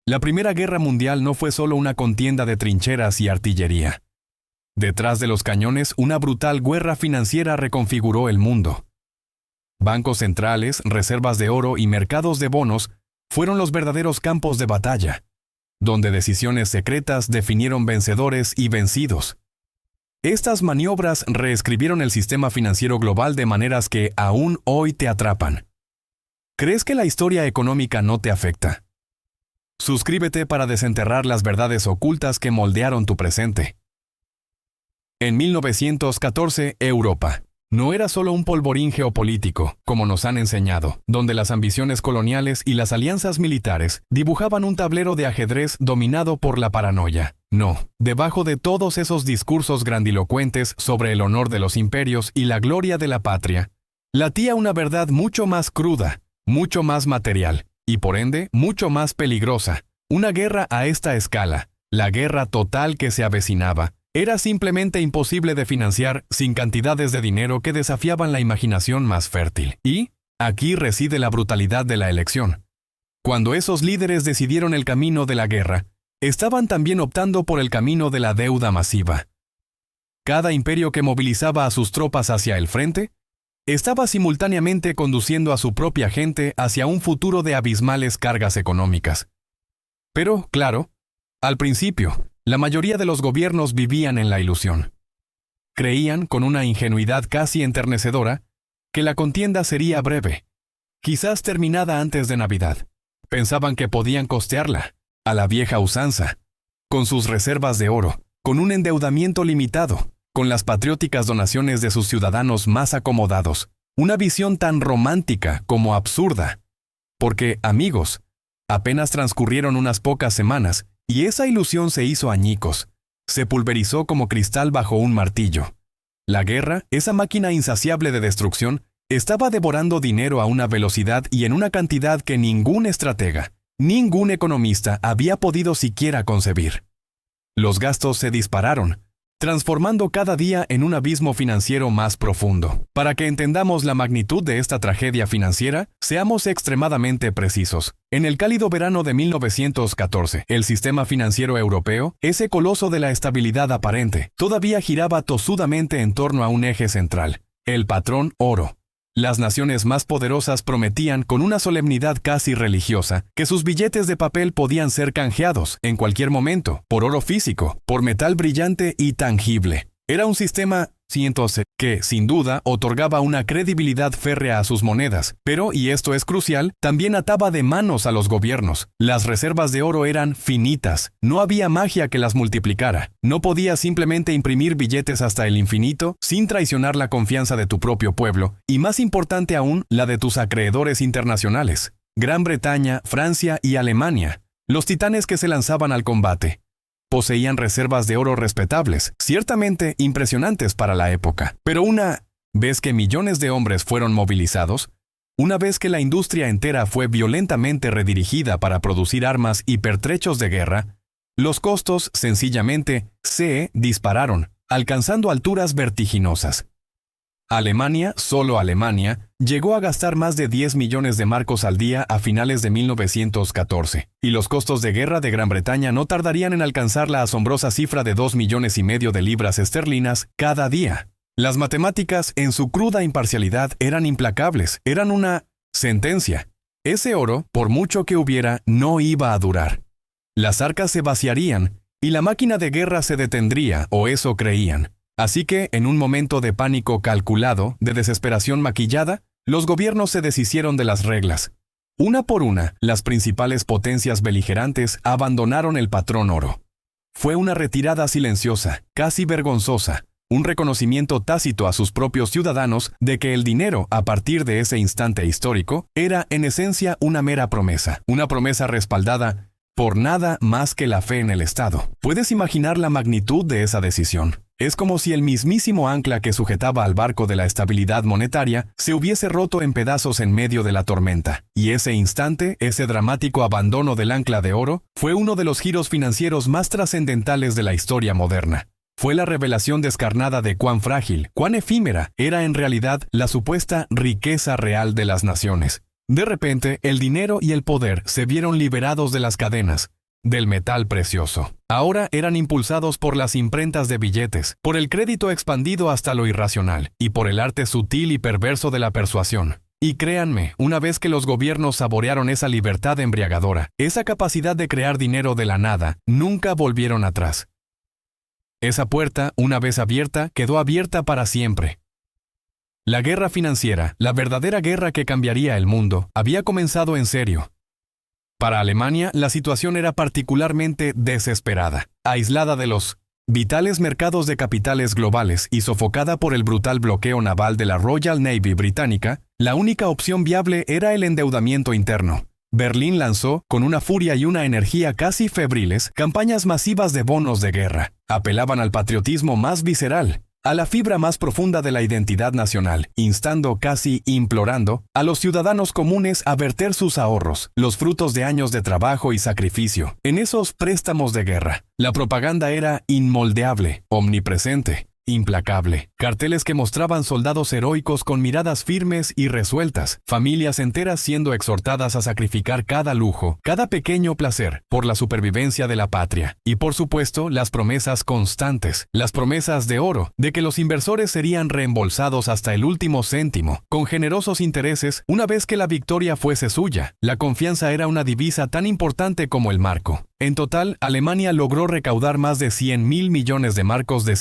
La Primera Guerra Mundial no fue solo una contienda de trincheras y artillería. Detrás de los cañones, una brutal guerra financiera reconfiguró el mundo. Bancos centrales, reservas de oro y mercados de bonos fueron los verdaderos campos de batalla, donde decisiones secretas definieron vencedores y vencidos. Estas maniobras reescribieron el sistema financiero global de maneras que aún hoy te atrapan. ¿Crees que la historia económica no te afecta? Suscríbete para desenterrar las verdades ocultas que moldearon tu presente. En 1914, Europa no era solo un polvorín geopolítico, como nos han enseñado, donde las ambiciones coloniales y las alianzas militares dibujaban un tablero de ajedrez dominado por la paranoia. No, debajo de todos esos discursos grandilocuentes sobre el honor de los imperios y la gloria de la patria, latía una verdad mucho más cruda, mucho más material, y por ende, mucho más peligrosa. Una guerra a esta escala, la guerra total que se avecinaba, era simplemente imposible de financiar sin cantidades de dinero que desafiaban la imaginación más fértil. Y aquí reside la brutalidad de la elección. Cuando esos líderes decidieron el camino de la guerra, estaban también optando por el camino de la deuda masiva. Cada imperio que movilizaba a sus tropas hacia el frente, estaba simultáneamente conduciendo a su propia gente hacia un futuro de abismales cargas económicas. Pero, claro, al principio, la mayoría de los gobiernos vivían en la ilusión. Creían, con una ingenuidad casi enternecedora, que la contienda sería breve, quizás terminada antes de Navidad. Pensaban que podían costearla, a la vieja usanza, con sus reservas de oro, con un endeudamiento limitado, con las patrióticas donaciones de sus ciudadanos más acomodados. Una visión tan romántica como absurda. Porque, amigos, apenas transcurrieron unas pocas semanas, y esa ilusión se hizo añicos, se pulverizó como cristal bajo un martillo. La guerra, esa máquina insaciable de destrucción, estaba devorando dinero a una velocidad y en una cantidad que ningún estratega, ningún economista había podido siquiera concebir. Los gastos se dispararon, transformando cada día en un abismo financiero más profundo. Para que entendamos la magnitud de esta tragedia financiera, seamos extremadamente precisos. En el cálido verano de 1914, el sistema financiero europeo, ese coloso de la estabilidad aparente, todavía giraba tosudamente en torno a un eje central, el patrón oro. Las naciones más poderosas prometían con una solemnidad casi religiosa que sus billetes de papel podían ser canjeados en cualquier momento por oro físico, por metal brillante y tangible. Era un sistema que, sin duda, otorgaba una credibilidad férrea a sus monedas, pero, y esto es crucial, también ataba de manos a los gobiernos. Las reservas de oro eran finitas, no había magia que las multiplicara. No podías simplemente imprimir billetes hasta el infinito sin traicionar la confianza de tu propio pueblo, y más importante aún, la de tus acreedores internacionales. Gran Bretaña, Francia y Alemania, los titanes que se lanzaban al combate. Poseían reservas de oro respetables, ciertamente impresionantes para la época. Pero una vez que millones de hombres fueron movilizados, una vez que la industria entera fue violentamente redirigida para producir armas y pertrechos de guerra, los costos sencillamente se dispararon, alcanzando alturas vertiginosas. Alemania, solo Alemania, llegó a gastar más de 10 millones de marcos al día a finales de 1914, y los costos de guerra de Gran Bretaña no tardarían en alcanzar la asombrosa cifra de 2,5 millones de libras esterlinas cada día. Las matemáticas, en su cruda imparcialidad, eran implacables, eran una sentencia. Ese oro, por mucho que hubiera, no iba a durar. Las arcas se vaciarían, y la máquina de guerra se detendría, o eso creían. Así que, en un momento de pánico calculado, de desesperación maquillada, los gobiernos se deshicieron de las reglas. Una por una, las principales potencias beligerantes abandonaron el patrón oro. Fue una retirada silenciosa, casi vergonzosa, un reconocimiento tácito a sus propios ciudadanos de que el dinero, a partir de ese instante histórico, era en esencia una mera promesa, una promesa respaldada por nada más que la fe en el Estado. ¿Puedes imaginar la magnitud de esa decisión? Es como si el mismísimo ancla que sujetaba al barco de la estabilidad monetaria se hubiese roto en pedazos en medio de la tormenta. Y ese instante, ese dramático abandono del ancla de oro, fue uno de los giros financieros más trascendentales de la historia moderna. Fue la revelación descarnada de cuán frágil, cuán efímera era en realidad la supuesta riqueza real de las naciones. De repente, el dinero y el poder se vieron liberados de las cadenas, del metal precioso. Ahora eran impulsados por las imprentas de billetes, por el crédito expandido hasta lo irracional, y por el arte sutil y perverso de la persuasión. Y créanme, una vez que los gobiernos saborearon esa libertad embriagadora, esa capacidad de crear dinero de la nada, nunca volvieron atrás. Esa puerta, una vez abierta, quedó abierta para siempre. La guerra financiera, la verdadera guerra que cambiaría el mundo, había comenzado en serio. Para Alemania, la situación era particularmente desesperada. Aislada de los vitales mercados de capitales globales y sofocada por el brutal bloqueo naval de la Royal Navy británica, la única opción viable era el endeudamiento interno. Berlín lanzó, con una furia y una energía casi febriles, campañas masivas de bonos de guerra. Apelaban al patriotismo más visceral, a la fibra más profunda de la identidad nacional, instando, casi implorando, a los ciudadanos comunes a verter sus ahorros, los frutos de años de trabajo y sacrificio, en esos préstamos de guerra. La propaganda era inmoldeable, omnipresente, implacable. Carteles que mostraban soldados heroicos con miradas firmes y resueltas, familias enteras siendo exhortadas a sacrificar cada lujo, cada pequeño placer, por la supervivencia de la patria. Y por supuesto, las promesas constantes, las promesas de oro, de que los inversores serían reembolsados hasta el último céntimo, con generosos intereses, una vez que la victoria fuese suya. La confianza era una divisa tan importante como el marco. En total, Alemania logró recaudar más de 100.000 millones de marcos de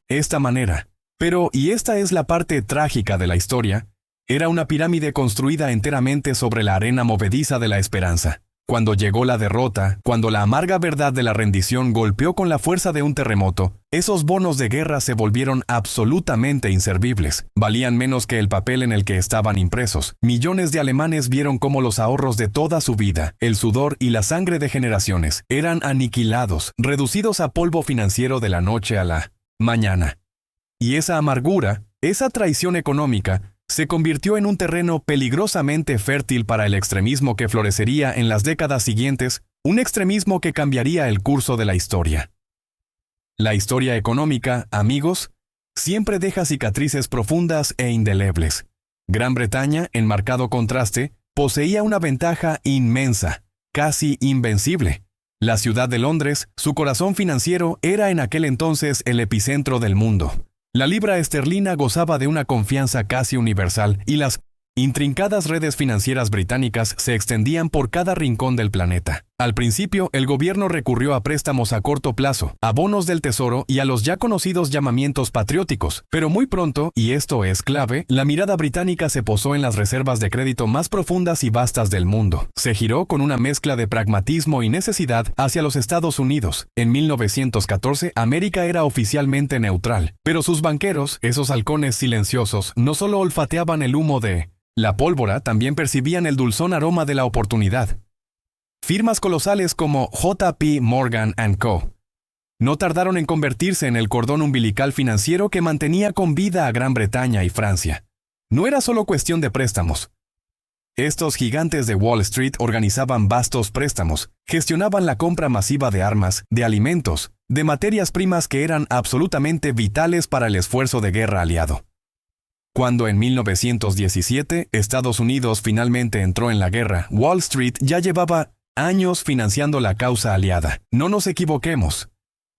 esta manera. Pero, y esta es la parte trágica de la historia, era una pirámide construida enteramente sobre la arena movediza de la esperanza. Cuando llegó la derrota, cuando la amarga verdad de la rendición golpeó con la fuerza de un terremoto, esos bonos de guerra se volvieron absolutamente inservibles. Valían menos que el papel en el que estaban impresos. Millones de alemanes vieron cómo los ahorros de toda su vida, el sudor y la sangre de generaciones, eran aniquilados, reducidos a polvo financiero de la noche a la mañana. Y esa amargura, esa traición económica, se convirtió en un terreno peligrosamente fértil para el extremismo que florecería en las décadas siguientes, un extremismo que cambiaría el curso de la historia. La historia económica, amigos, siempre deja cicatrices profundas e indelebles. Gran Bretaña, en marcado contraste, poseía una ventaja inmensa, casi invencible. La ciudad de Londres, su corazón financiero, era en aquel entonces el epicentro del mundo. La libra esterlina gozaba de una confianza casi universal y las intrincadas redes financieras británicas se extendían por cada rincón del planeta. Al principio, el gobierno recurrió a préstamos a corto plazo, a bonos del tesoro y a los ya conocidos llamamientos patrióticos. Pero muy pronto, y esto es clave, la mirada británica se posó en las reservas de crédito más profundas y vastas del mundo. Se giró con una mezcla de pragmatismo y necesidad hacia los Estados Unidos. En 1914, América era oficialmente neutral, pero sus banqueros, esos halcones silenciosos, no solo olfateaban el humo de la pólvora, también percibían el dulzón aroma de la oportunidad. Firmas colosales como JP Morgan & Co. no tardaron en convertirse en el cordón umbilical financiero que mantenía con vida a Gran Bretaña y Francia. No era solo cuestión de préstamos. Estos gigantes de Wall Street organizaban vastos préstamos, gestionaban la compra masiva de armas, de alimentos, de materias primas que eran absolutamente vitales para el esfuerzo de guerra aliado. Cuando en 1917 Estados Unidos finalmente entró en la guerra, Wall Street ya llevaba años financiando la causa aliada. No nos equivoquemos.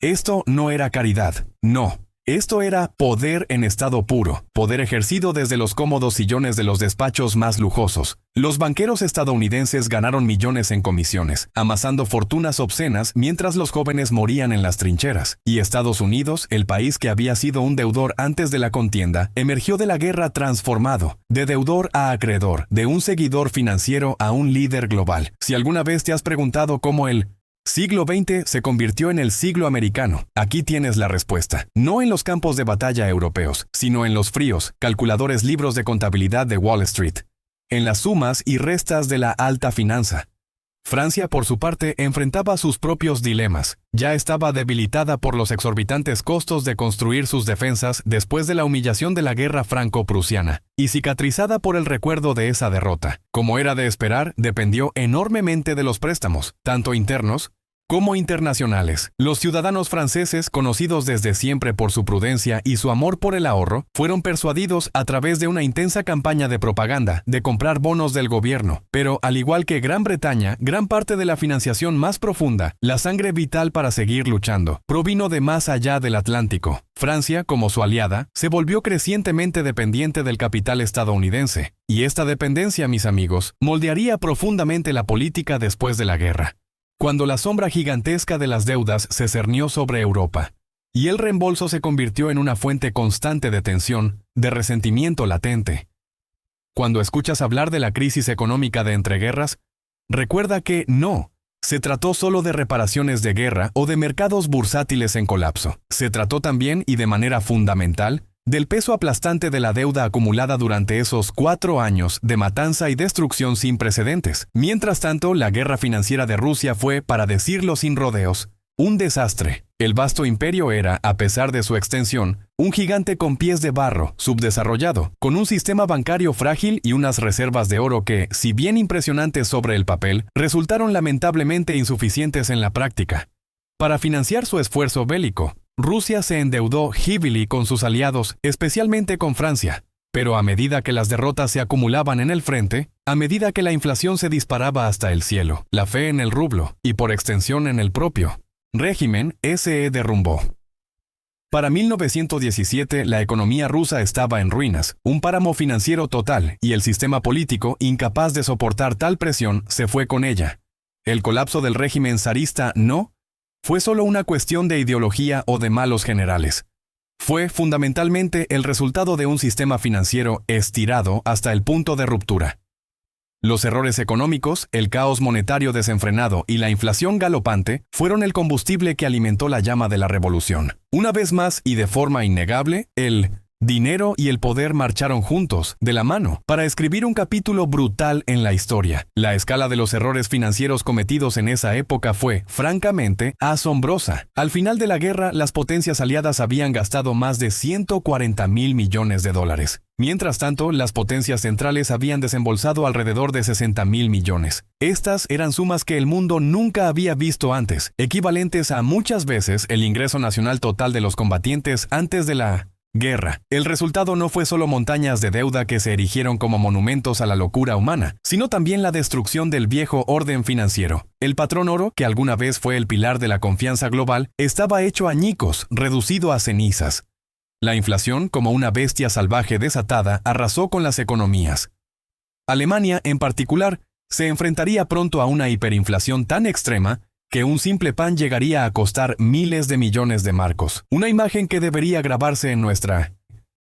Esto no era caridad, no. Esto era poder en estado puro, poder ejercido desde los cómodos sillones de los despachos más lujosos. Los banqueros estadounidenses ganaron millones en comisiones, amasando fortunas obscenas mientras los jóvenes morían en las trincheras. Y Estados Unidos, el país que había sido un deudor antes de la contienda, emergió de la guerra transformado, de deudor a acreedor, de un seguidor financiero a un líder global. Si alguna vez te has preguntado cómo el siglo XX se convirtió en el siglo americano, aquí tienes la respuesta. No en los campos de batalla europeos, sino en los fríos, calculadores libros de contabilidad de Wall Street. En las sumas y restas de la alta finanza. Francia, por su parte, enfrentaba sus propios dilemas. Ya estaba debilitada por los exorbitantes costos de construir sus defensas después de la humillación de la guerra franco-prusiana, y cicatrizada por el recuerdo de esa derrota. Como era de esperar, dependió enormemente de los préstamos, tanto internos como internacionales. Los ciudadanos franceses, conocidos desde siempre por su prudencia y su amor por el ahorro, fueron persuadidos a través de una intensa campaña de propaganda de comprar bonos del gobierno. Pero, al igual que Gran Bretaña, gran parte de la financiación más profunda, la sangre vital para seguir luchando, provino de más allá del Atlántico. Francia, como su aliada, se volvió crecientemente dependiente del capital estadounidense. Y esta dependencia, mis amigos, moldearía profundamente la política después de la guerra. Cuando la sombra gigantesca de las deudas se cernió sobre Europa, y el reembolso se convirtió en una fuente constante de tensión, de resentimiento latente. Cuando escuchas hablar de la crisis económica de entreguerras, recuerda que no se trató solo de reparaciones de guerra o de mercados bursátiles en colapso. Se trató también, y de manera fundamental, del peso aplastante de la deuda acumulada durante esos 4 años de matanza y destrucción sin precedentes. Mientras tanto, la guerra financiera de Rusia fue, para decirlo sin rodeos, un desastre. El vasto imperio era, a pesar de su extensión, un gigante con pies de barro, subdesarrollado, con un sistema bancario frágil y unas reservas de oro que, si bien impresionantes sobre el papel, resultaron lamentablemente insuficientes en la práctica. Para financiar su esfuerzo bélico, Rusia se endeudó heavily con sus aliados, especialmente con Francia. Pero a medida que las derrotas se acumulaban en el frente, a medida que la inflación se disparaba hasta el cielo, la fe en el rublo, y por extensión en el propio régimen, se derrumbó. Para 1917, la economía rusa estaba en ruinas, un páramo financiero total, y el sistema político, incapaz de soportar tal presión, se fue con ella. El colapso del régimen zarista no fue solo una cuestión de ideología o de malos generales. Fue fundamentalmente el resultado de un sistema financiero estirado hasta el punto de ruptura. Los errores económicos, el caos monetario desenfrenado y la inflación galopante fueron el combustible que alimentó la llama de la revolución. Una vez más y de forma innegable, el dinero y el poder marcharon juntos, de la mano, para escribir un capítulo brutal en la historia. La escala de los errores financieros cometidos en esa época fue, francamente, asombrosa. Al final de la guerra, las potencias aliadas habían gastado más de 140,000 millones de dólares. Mientras tanto, las potencias centrales habían desembolsado alrededor de 60,000 millones. Estas eran sumas que el mundo nunca había visto antes, equivalentes a muchas veces el ingreso nacional total de los combatientes antes de la guerra. El resultado no fue solo montañas de deuda que se erigieron como monumentos a la locura humana, sino también la destrucción del viejo orden financiero. El patrón oro, que alguna vez fue el pilar de la confianza global, estaba hecho añicos, reducido a cenizas. La inflación, como una bestia salvaje desatada, arrasó con las economías. Alemania, en particular, se enfrentaría pronto a una hiperinflación tan extrema que un simple pan llegaría a costar miles de millones de marcos. Una imagen que debería grabarse en nuestra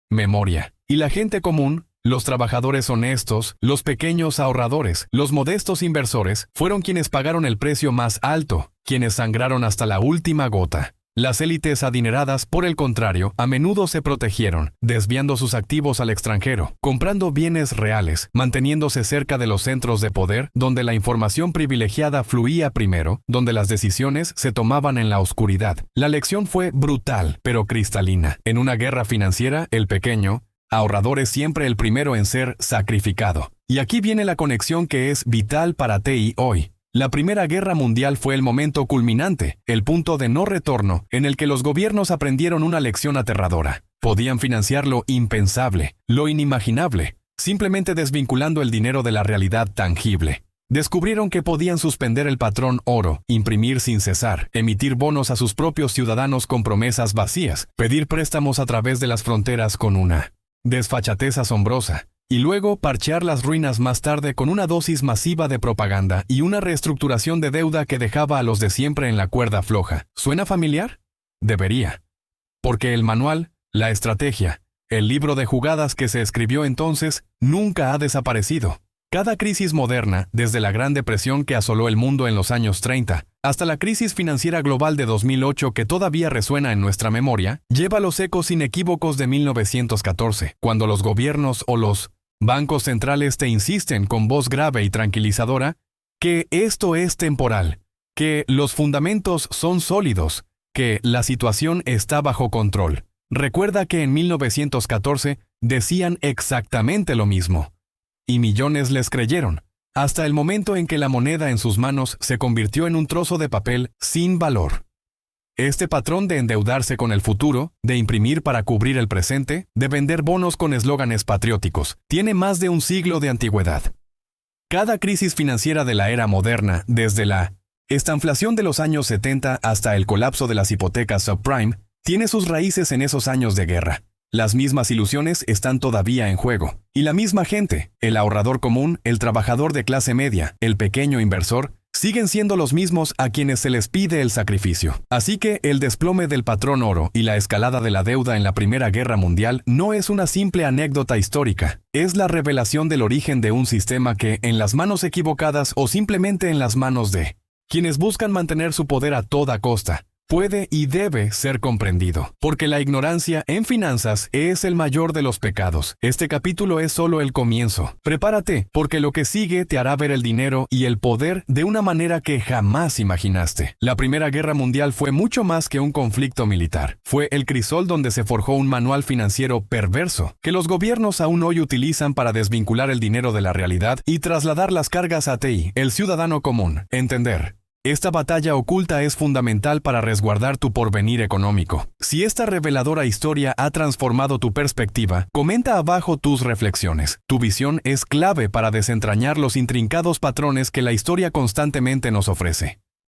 memoria. Y la gente común, los trabajadores honestos, los pequeños ahorradores, los modestos inversores, fueron quienes pagaron el precio más alto, quienes sangraron hasta la última gota. Las élites adineradas, por el contrario, a menudo se protegieron, desviando sus activos al extranjero, comprando bienes reales, manteniéndose cerca de los centros de poder, donde la información privilegiada fluía primero, donde las decisiones se tomaban en la oscuridad. La lección fue brutal, pero cristalina. En una guerra financiera, el pequeño ahorrador es siempre el primero en ser sacrificado. Y aquí viene la conexión que es vital para ti hoy. La Primera Guerra Mundial fue el momento culminante, el punto de no retorno, en el que los gobiernos aprendieron una lección aterradora. Podían financiar lo impensable, lo inimaginable, simplemente desvinculando el dinero de la realidad tangible. Descubrieron que podían suspender el patrón oro, imprimir sin cesar, emitir bonos a sus propios ciudadanos con promesas vacías, pedir préstamos a través de las fronteras con una desfachatez asombrosa, y luego parchear las ruinas más tarde con una dosis masiva de propaganda y una reestructuración de deuda que dejaba a los de siempre en la cuerda floja. ¿Suena familiar? Debería. Porque el manual, la estrategia, el libro de jugadas que se escribió entonces, nunca ha desaparecido. Cada crisis moderna, desde la Gran Depresión que asoló el mundo en los años 30, hasta la crisis financiera global de 2008 que todavía resuena en nuestra memoria, lleva los ecos inequívocos de 1914, cuando los gobiernos o los bancos centrales te insisten con voz grave y tranquilizadora que esto es temporal, que los fundamentos son sólidos, que la situación está bajo control. Recuerda que en 1914 decían exactamente lo mismo. Y millones les creyeron. hasta el momento en que la moneda en sus manos se convirtió en un trozo de papel sin valor. Este patrón de endeudarse con el futuro, de imprimir para cubrir el presente, de vender bonos con eslóganes patrióticos, tiene más de un siglo de antigüedad. Cada crisis financiera de la era moderna, desde la estanflación de los años 70 hasta el colapso de las hipotecas subprime, tiene sus raíces en esos años de guerra. Las mismas ilusiones están todavía en juego. Y la misma gente, el ahorrador común, el trabajador de clase media, el pequeño inversor, siguen siendo los mismos a quienes se les pide el sacrificio. Así que el desplome del patrón oro y la escalada de la deuda en la Primera Guerra Mundial no es una simple anécdota histórica. Es la revelación del origen de un sistema que, en las manos equivocadas o simplemente en las manos de quienes buscan mantener su poder a toda costa, puede y debe ser comprendido, porque la ignorancia en finanzas es el mayor de los pecados. Este capítulo es solo el comienzo. Prepárate, porque lo que sigue te hará ver el dinero y el poder de una manera que jamás imaginaste. La Primera Guerra Mundial fue mucho más que un conflicto militar. Fue el crisol donde se forjó un manual financiero perverso, que los gobiernos aún hoy utilizan para desvincular el dinero de la realidad y trasladar las cargas a ti, el ciudadano común. Entender. Esta batalla oculta es fundamental para resguardar tu porvenir económico. Si esta reveladora historia ha transformado tu perspectiva, comenta abajo tus reflexiones. Tu visión es clave para desentrañar los intrincados patrones que la historia constantemente nos ofrece.